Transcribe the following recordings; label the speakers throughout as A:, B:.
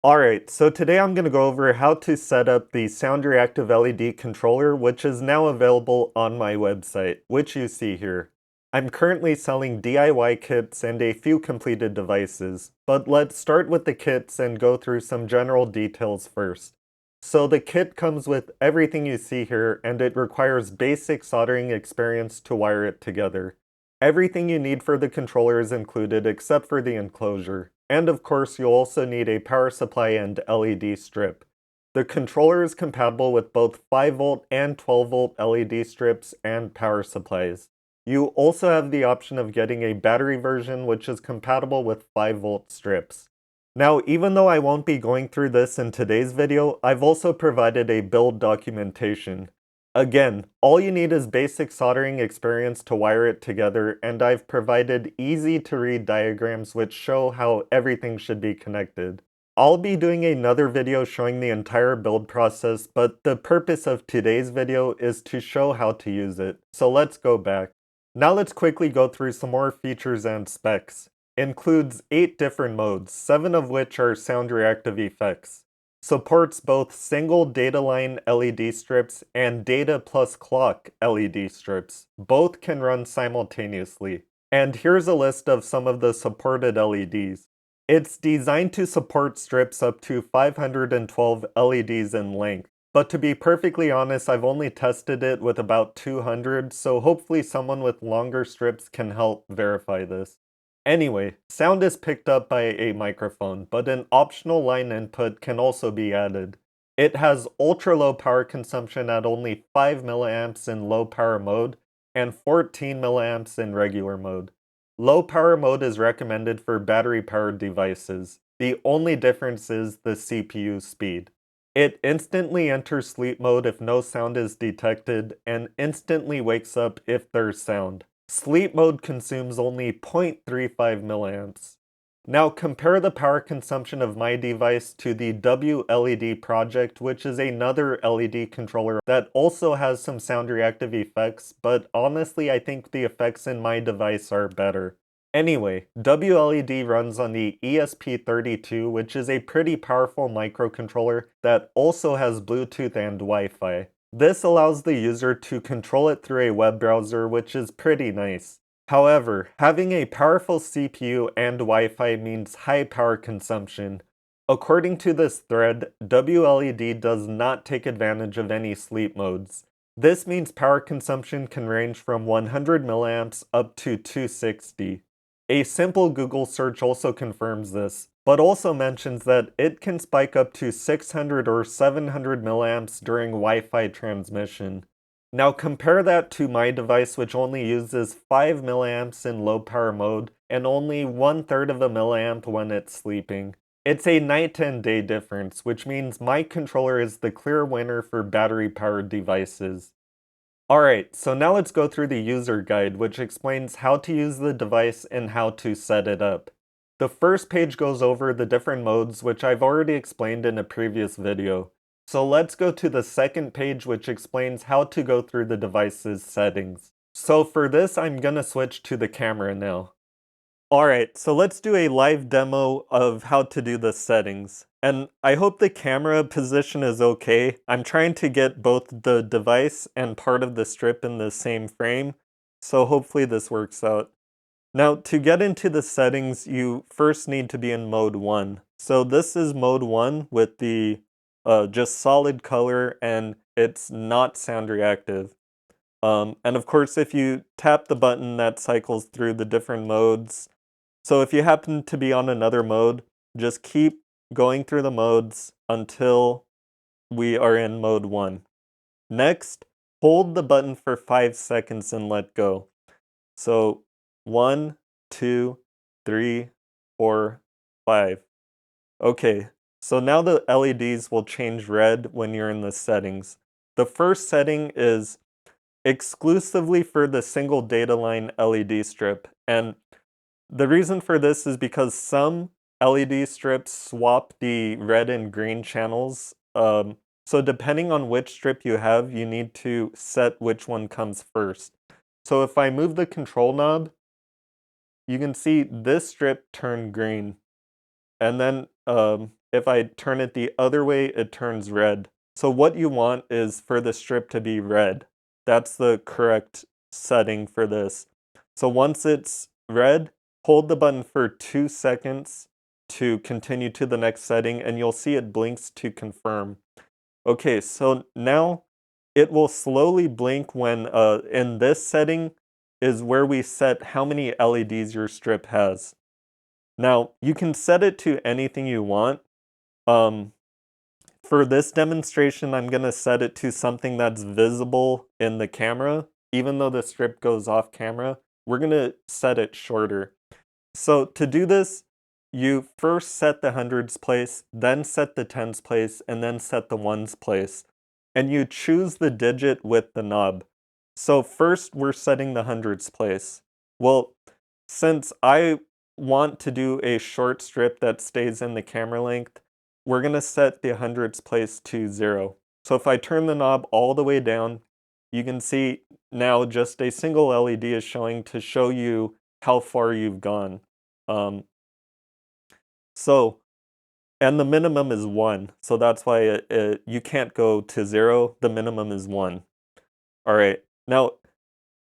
A: Alright, so today I'm going to go over how to set up the Sound Reactive LED controller, which is now available on my website, which you see here. I'm currently selling DIY kits and a few completed devices, but let's start with the kits and go through some general details first. So the kit comes with everything you see here, and it requires basic soldering experience to wire it together. Everything you need for the controller is included except for the enclosure. And of course, you'll also need a power supply and LED strip. The controller is compatible with both 5-volt and 12-volt LED strips and power supplies. You also have the option of getting a battery version which is compatible with 5-volt strips. Now, even though I won't be going through this in today's video, I've also provided a build documentation. Again, all you need is basic soldering experience to wire it together, and I've provided easy-to-read diagrams which show how everything should be connected. I'll be doing another video showing the entire build process, but the purpose of today's video is to show how to use it, so let's go back. Now let's quickly go through some more features and specs. Includes 8 different modes, 7 of which are sound reactive effects. Supports both single data line LED strips and data plus clock LED strips. Both can run simultaneously. And here's a list of some of the supported LEDs. It's designed to support strips up to 512 LEDs in length. But to be perfectly honest, I've only tested it with about 200, so hopefully someone with longer strips can help verify this. Anyway, sound is picked up by a microphone, but an optional line input can also be added. It has ultra-low power consumption at only 5 milliamps in low power mode and 14 milliamps in regular mode. Low power mode is recommended for battery-powered devices. The only difference is the CPU speed. It instantly enters sleep mode if no sound is detected, and instantly wakes up if there's sound. Sleep mode consumes only 0.35 milliamps. Now compare the power consumption of my device to the WLED project, which is another LED controller that also has some sound reactive effects, but honestly I think the effects in my device are better. Anyway, WLED runs on the ESP32, which is a pretty powerful microcontroller that also has Bluetooth and Wi-Fi. This allows the user to control it through a web browser, which is pretty nice. However, having a powerful CPU and Wi-Fi means high power consumption. According to this thread, WLED does not take advantage of any sleep modes. This means power consumption can range from 100 milliamps up to 260. A simple Google search also confirms this, but also mentions that it can spike up to 600 or 700 milliamps during Wi-Fi transmission. Now compare that to my device, which only uses 5 milliamps in low power mode and only 1/3 of a milliamp when it's sleeping. It's a night and day difference, which means my controller is the clear winner for battery powered devices. Alright, so now let's go through the user guide, which explains how to use the device and how to set it up. The first page goes over the different modes, which I've already explained in a previous video. So let's go to the second page, which explains how to go through the device's settings. So for this, I'm gonna switch to the camera now. Alright, so let's do a live demo of how to do the settings. And I hope the camera position is okay. I'm trying to get both the device and part of the strip in the same frame, so hopefully this works out. Now, to get into the settings, you first need to be in mode 1. So this is mode 1 with the just solid color, and it's not sound reactive. And of course, if you tap the button, that cycles through the different modes. So if you happen to be on another mode, just keep going through the modes until we are in mode 1. Next, hold the button for 5 seconds and let go. So 1, 2, 3, 4, 5. Okay, so now the LEDs will change red when you're in the settings. The first setting is exclusively for the single data line LED strip, and the reason for this is because some LED strips swap the red and green channels. So depending on which strip you have, you need to set which one comes first. So if I move the control knob, you can see this strip turn green. And then if I turn it the other way, it turns red. So what you want is for the strip to be red. That's the correct setting for this. So once it's red, hold the button for 2 seconds to continue to the next setting, and you'll see it blinks to confirm. Okay, so now it will slowly blink when, in this setting is where we set how many LEDs your strip has. Now, you can set it to anything you want. For this demonstration, I'm going to set it to something that's visible in the camera. Even though the strip goes off camera, we're going to set it shorter. So to do this, you first set the hundreds place, then set the tens place, and then set the ones place. And you choose the digit with the knob. So first we're setting the hundreds place. Well, since I want to do a short strip that stays in the camera length, we're going to set the hundreds place to 0. So if I turn the knob all the way down, you can see now just a single LED is showing to show you how far you've gone. And the minimum is 1, so that's why you can't go to 0. The minimum is 1. All right. Now,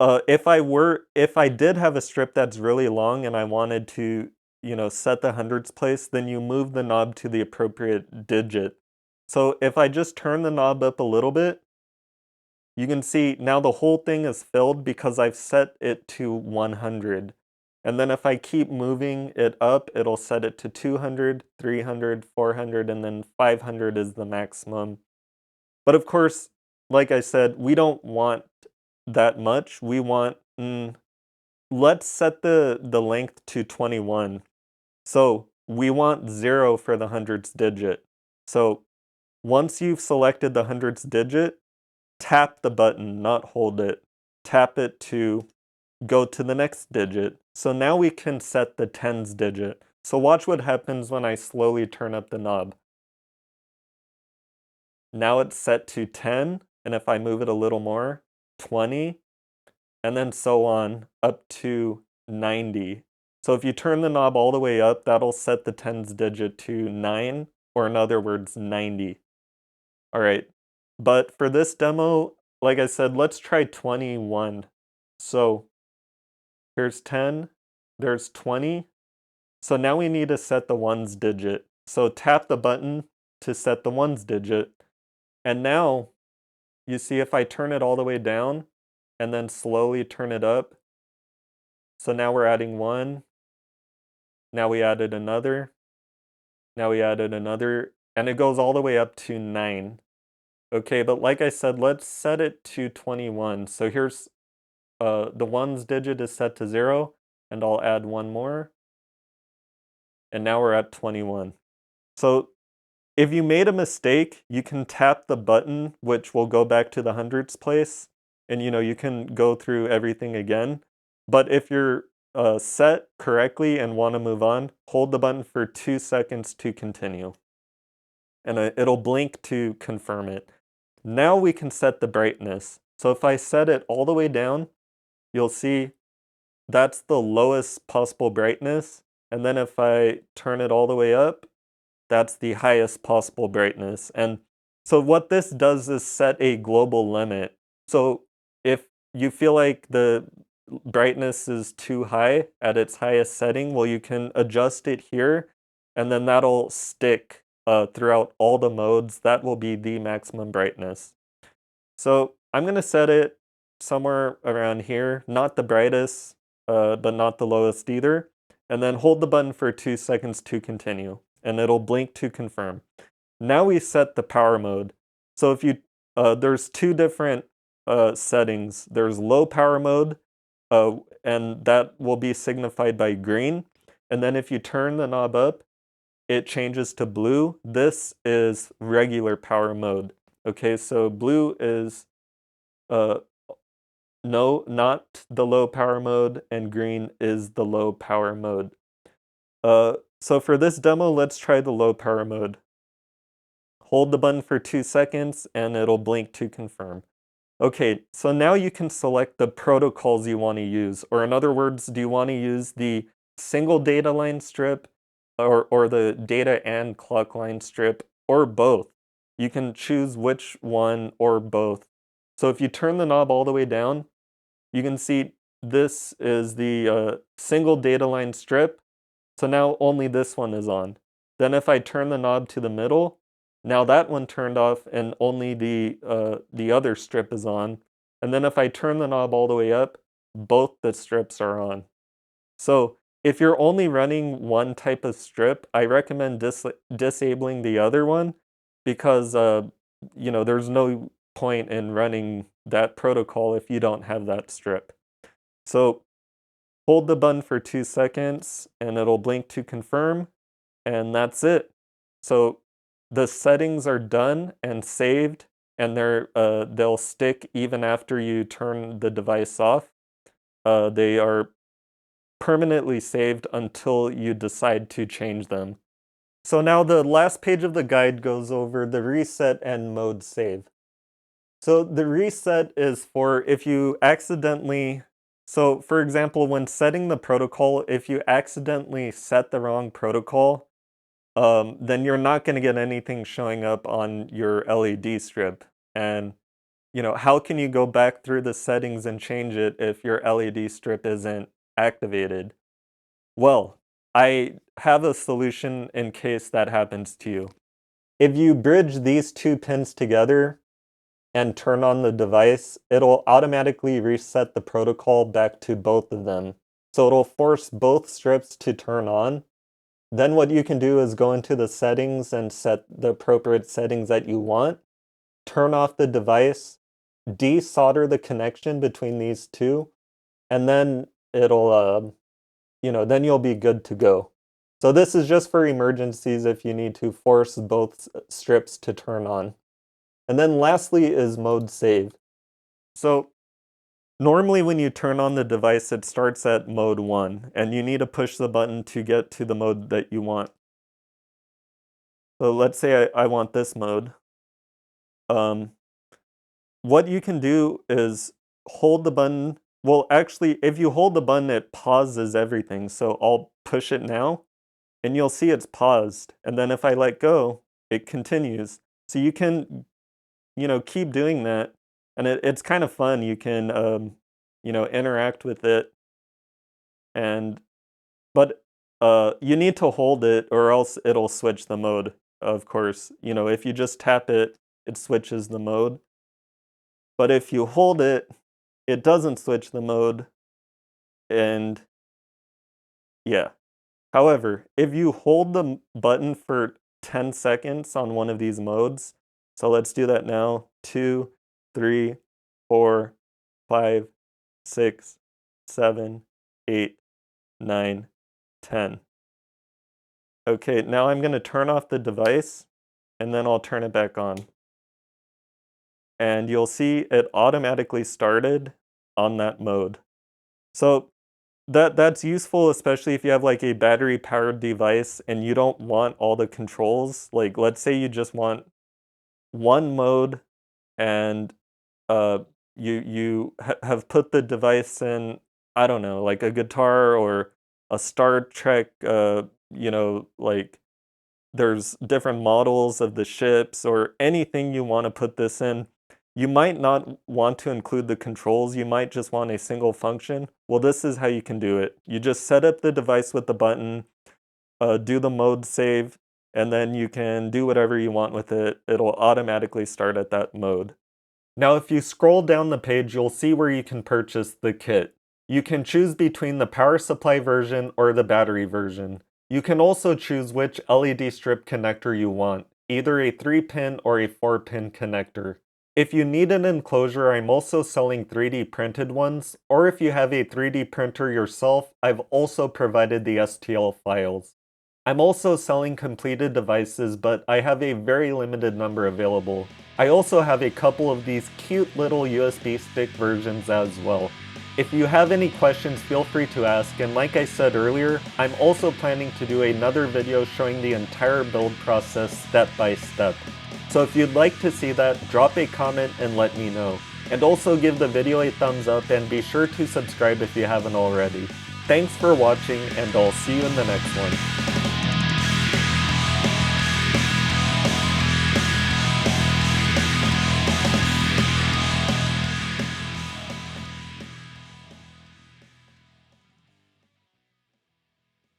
A: if I did have a strip that's really long and I wanted to, set the hundreds place, then you move the knob to the appropriate digit. So if I just turn the knob up a little bit, you can see now the whole thing is filled because I've set it to 100. And then if I keep moving it up, it'll set it to 200, 300, 400, and then 500 is the maximum. But of course, like I said, we don't want that much. We want, let's set the length to 21. So we want 0 for the hundreds digit. So once you've selected the hundreds digit, tap the button, not hold it. Tap it to go to the next digit. So now we can set the tens digit. So watch what happens when I slowly turn up the knob. Now it's set to 10, and if I move it a little more, 20, and then so on up to 90. So if you turn the knob all the way up, that'll set the tens digit to 9, or in other words, 90. All right, but for this demo, like I said, let's try 21. So here's 10, there's 20. So now we need to set the ones digit. So tap the button to set the ones digit. And now you see if I turn it all the way down and then slowly turn it up. So now we're adding 1. Now we added another. Now we added another. And it goes all the way up to 9. Okay, but like I said, let's set it to 21. So here's the ones digit is set to 0, and I'll add 1 more. And now we're at 21. So if you made a mistake, you can tap the button, which will go back to the hundreds place, and you can go through everything again. But if you're set correctly and want to move on, hold the button for 2 seconds to continue. And it'll blink to confirm it. Now we can set the brightness. So if I set it all the way down, you'll see that's the lowest possible brightness. And then if I turn it all the way up, that's the highest possible brightness. And so what this does is set a global limit. So if you feel like the brightness is too high at its highest setting, well, you can adjust it here, and then that'll stick throughout all the modes. That will be the maximum brightness. So I'm going to set it somewhere around here, not the brightest, but not the lowest either. And then hold the button for 2 seconds to continue, and it'll blink to confirm. Now we set the power mode. So if you, there's 2 different settings. There's low power mode, and that will be signified by green. And then if you turn the knob up, it changes to blue. This is regular power mode. Okay, so blue is no, not the low power mode, and green is the low power mode. So for this demo, let's try the low power mode. Hold the button for 2 seconds and it'll blink to confirm. Okay, so now you can select the protocols you want to use, or in other words, do you want to use the single data line strip, or the data and clock line strip, or both. You can choose which one or both. So if you turn the knob all the way down, you can see this is the single data line strip. So now only this one is on. Then if I turn the knob to the middle, now that one turned off and only the other strip is on. And then if I turn the knob all the way up, both the strips are on. So if you're only running one type of strip, I recommend disabling the other one because there's no point in running that protocol if you don't have that strip. So hold the button for 2 seconds and it'll blink to confirm, and that's it. So the settings are done and saved, and they'll stick even after you turn the device off. They are permanently saved until you decide to change them. So now the last page of the guide goes over the reset and mode save. So the reset is for if you accidentally, so for example, when setting the protocol, if you accidentally set the wrong protocol, then you're not going to get anything showing up on your LED strip. And how can you go back through the settings and change it if your LED strip isn't activated? Well, I have a solution in case that happens to you. If you bridge these two pins together and turn on the device, it'll automatically reset the protocol back to both of them. So it'll force both strips to turn on. Then what you can do is go into the settings and set the appropriate settings that you want, turn off the device, desolder the connection between these two, and then it'll then you'll be good to go. So this is just for emergencies if you need to force both strips to turn on. And then lastly is mode save. So normally when you turn on the device, it starts at mode 1, and you need to push the button to get to the mode that you want. So let's say I want this mode. What you can do is hold the button. Well, actually, if you hold the button, it pauses everything. So I'll push it now, and you'll see it's paused. And then if I let go, it continues. So you can, keep doing that. And it's kind of fun. You can, interact with it. But you need to hold it or else it'll switch the mode, of course. If you just tap it, it switches the mode. But if you hold it, it doesn't switch the mode, and yeah. However, if you hold the button for 10 seconds on one of these modes, so let's do that now, 2, 3, 4, 5, 6, 7, 8, 9, 10. Okay, now I'm going to turn off the device, and then I'll turn it back on. And you'll see it automatically started on that mode. So that's useful, especially if you have like a battery powered device and you don't want all the controls. Like let's say you just want one mode and you have put the device in, I don't know, like a guitar or a Star Trek, like there's different models of the ships or anything you want to put this in. You might not want to include the controls, you might just want a single function. Well, this is how you can do it. You just set up the device with the button, do the mode save, and then you can do whatever you want with it. It'll automatically start at that mode. Now, if you scroll down the page, you'll see where you can purchase the kit. You can choose between the power supply version or the battery version. You can also choose which LED strip connector you want, either a 3-pin or a 4-pin connector. If you need an enclosure, I'm also selling 3D printed ones, or if you have a 3D printer yourself, I've also provided the STL files. I'm also selling completed devices, but I have a very limited number available. I also have a couple of these cute little USB stick versions as well. If you have any questions, feel free to ask, and like I said earlier, I'm also planning to do another video showing the entire build process step by step. So if you'd like to see that, drop a comment and let me know. And also give the video a thumbs up and be sure to subscribe if you haven't already. Thanks for watching, and I'll see you in the next one.